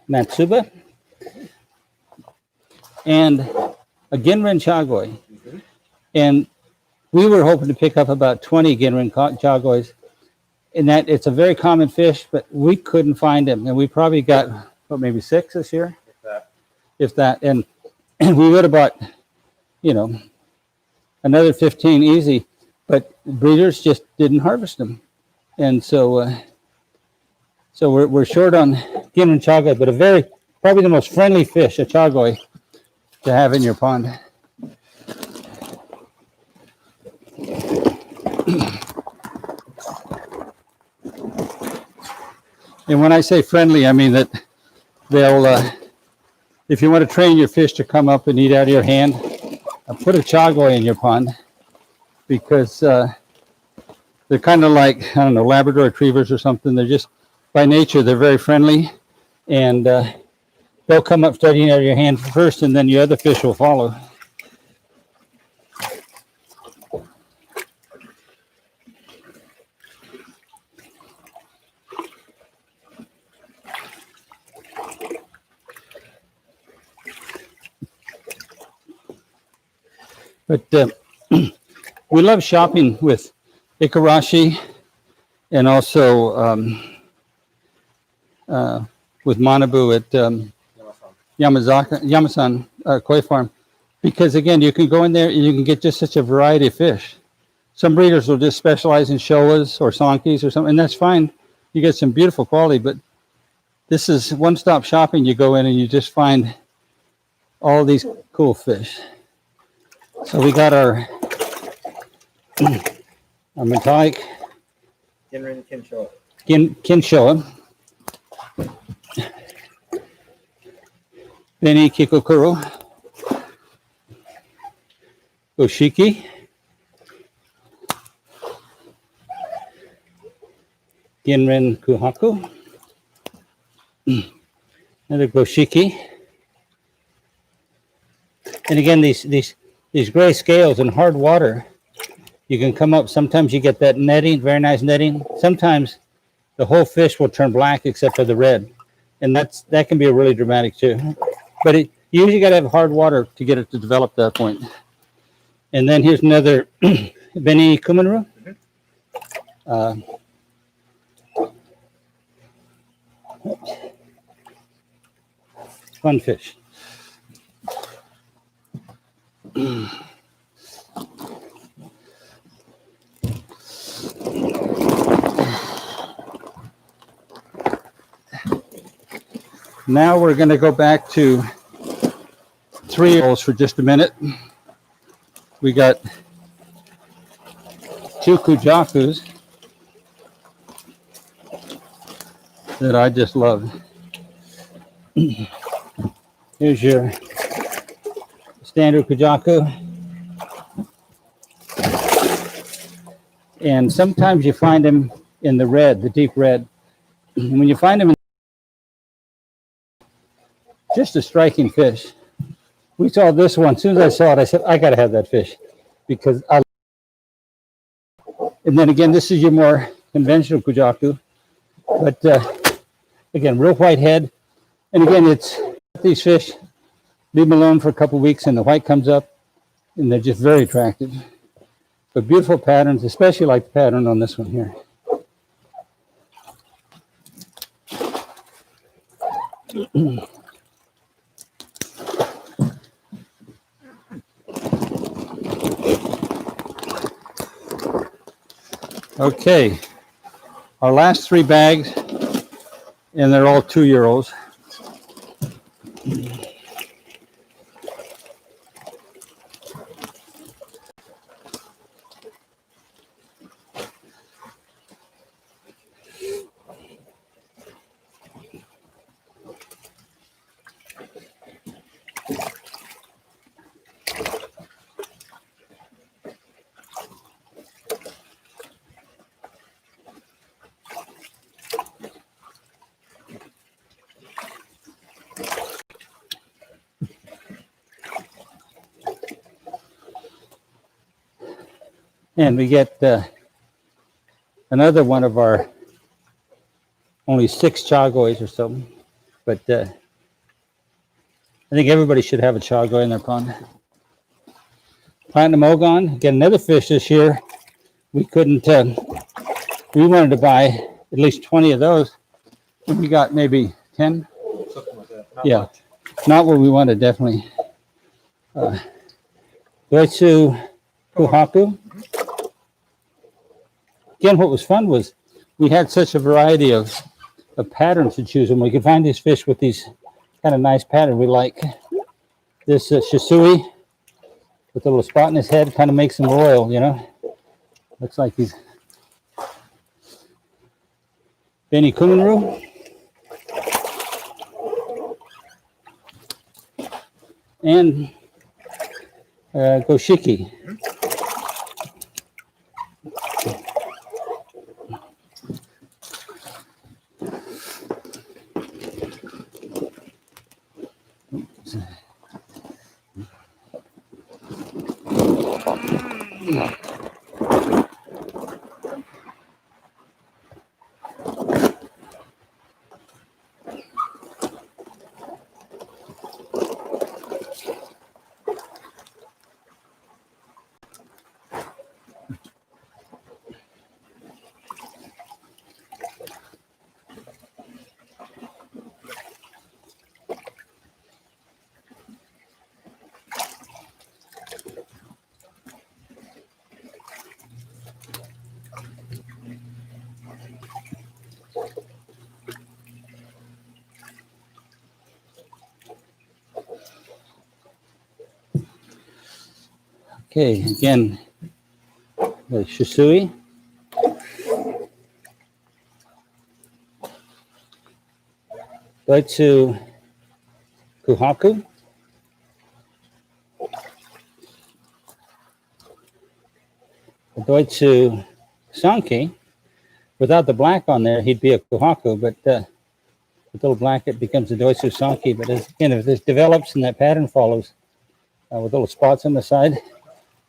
Matsuba. And a Ginrin Chagoi. And we were hoping to pick up about 20 Ginrin Chagois. In that it's a very common fish, but we couldn't find them. And we probably got, what, maybe 6 this year? If that. And we would have bought, another 15 easy, but breeders just didn't harvest them. And so we're short on Ginrin Chagoi, but probably the most friendly fish, a Chagoi, to have in your pond. And when I say friendly, I mean that they'll, if you want to train your fish to come up and eat out of your hand, put a Chagoi in your pond, because they're kind of like, I don't know, Labrador retrievers or something. They're just, by nature, they're very friendly, and they'll come up starting out of your hand first, and then your other fish will follow. But we love shopping with Ikarashi and also with Manabu at Yamasan Koi Farm, because again, you can go in there and you can get just such a variety of fish. Some breeders will just specialize in showas or sankis or something, and that's fine. You get some beautiful quality, but this is one-stop shopping. You go in and you just find all these cool fish. So we got our metallic Ginrin Kinshoa. Kinshoa, Beni Kikukuru, Goshiki, Ginrin Kuhaku, another Goshiki. And again, these gray scales in hard water, you can come up. Sometimes you get that netting, very nice netting. Sometimes the whole fish will turn black except for the red, and that can be really dramatic too. But you usually got to have hard water to get it to develop that point. And then here's another Beni Kuminoru, Uh, fun fish. Now we're going to go back to 3-year-olds for just a minute. We got 2 kujakus that I just love. Here's your standard kujaku. And sometimes you find them in the red, the deep red. And when you find them in just a striking fish. We saw this one. As soon as I saw it, I said, I got to have that fish because I. And then again, this is your more conventional kujaku, but again, real white head. And again, it's these fish, leave them alone for a couple of weeks and the white comes up and they're just very attractive. But beautiful patterns, especially like the pattern on this one here. Okay, our last 3 bags, and they're all 2-year-olds. And we get another one of our only 6 chagoys or something. But I think everybody should have a chagoy in their pond. Platinum Ogun, get another fish this year. We couldn't, we wanted to buy at least 20 of those. And we got maybe 10. Something like that. Yeah, much. Not what we wanted, definitely. Doitsu Kuhaku. Again, what was fun was we had such a variety of patterns to choose, and we could find these fish with these kind of nice patterns. We like this Shisui with a little spot in his head, kind of makes him royal, you know. Looks like he's Benny Kuminoru. And Goshiki. Okay, again, the Shisui. Doitsu Kuhaku. Doitsu Sanki. Without the black on there, he'd be a Kuhaku, but with a little black, it becomes a Doitsu Sanki. But as, again, if this develops and that pattern follows with little spots on the side,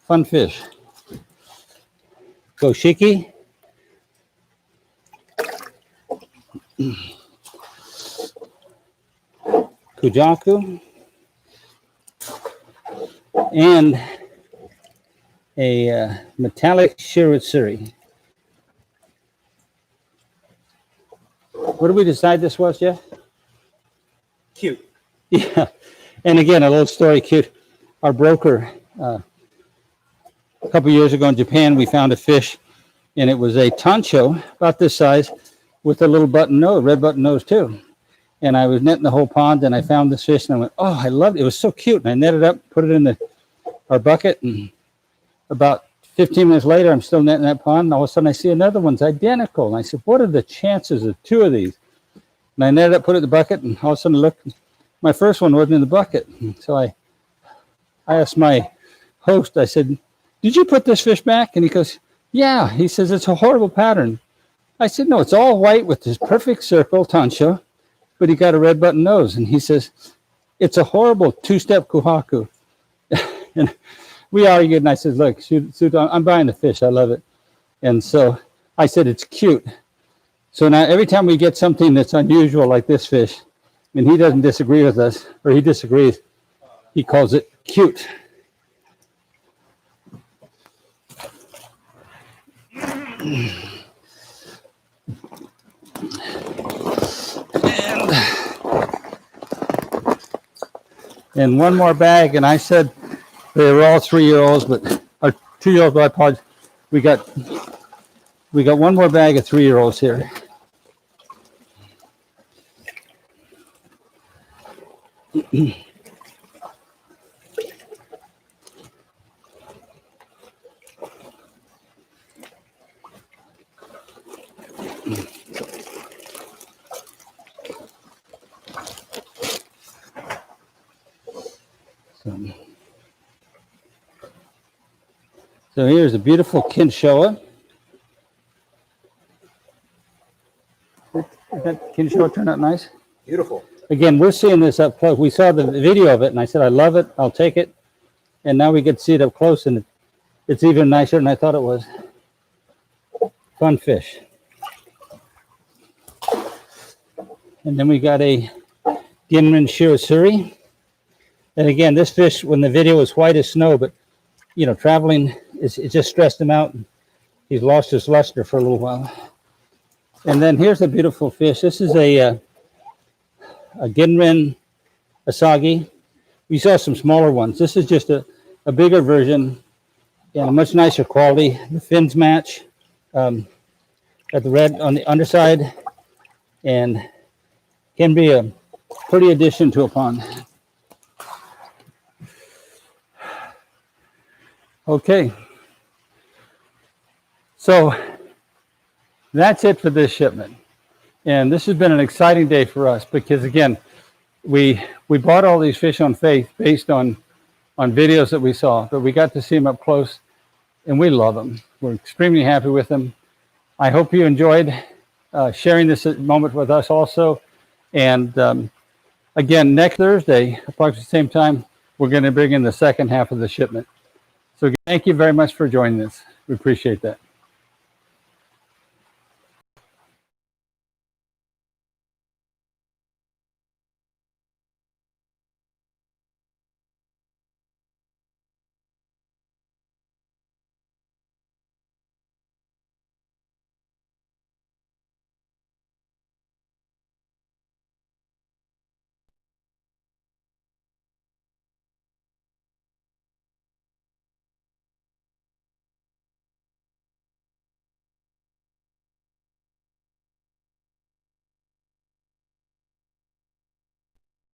fun fish. Goshiki. Kujaku. And a metallic Shiritsuri. What did we decide this was, Jeff? Cute. Yeah. And again, a little story, cute. Our broker, a couple years ago in Japan, we found a fish, and it was a tancho about this size with a little button nose, red button nose too. And I was netting the whole pond, and I found this fish, and I went, oh, I loved it. It was so cute. And I netted up, put it in our bucket, and about 15 minutes later, I'm still netting that pond, and all of a sudden I see another one's identical. And I said, what are the chances of two of these? And I netted up, put it in the bucket, and all of a sudden I looked, my first one wasn't in the bucket. And so I asked my host, I said, did you put this fish back? And he goes, yeah. He says, it's a horrible pattern. I said, no, it's all white with this perfect circle, tancho, but he got a red button nose. And he says, it's a horrible two-step kuhaku. And we argued, and I said, look, I'm buying the fish. I love it. And so I said, it's cute. So now every time we get something that's unusual like this fish, and he doesn't disagree with us, or he disagrees, he calls it cute. And one more bag, and I said they were all 3-year-olds, but 2-year-olds, but I apologize. We got one more bag of 3-year-olds here. So here's a beautiful Kinshoa. Did that Kinshoa turn out nice? Beautiful. Again, we're seeing this up close. We saw the video of it, and I said, I love it. I'll take it. And now we get to see it up close, and it's even nicer than I thought it was. Fun fish. And then we got a Ginrin Shirosuri. And again, this fish, when the video was white as snow, but, you know, traveling, it just stressed him out. He's lost his luster for a little while. And then here's a beautiful fish. This is a Ginrin Asagi. We saw some smaller ones. This is just a bigger version and a much nicer quality. The fins match. Got the red on the underside, and can be a pretty addition to a pond. Okay. So that's it for this shipment. And this has been an exciting day for us because, again, we bought all these fish on faith based on videos that we saw, but we got to see them up close, and we love them. We're extremely happy with them. I hope you enjoyed sharing this moment with us also. And again, next Thursday, approximately the same time, we're going to bring in the second half of the shipment. So thank you very much for joining us. We appreciate that.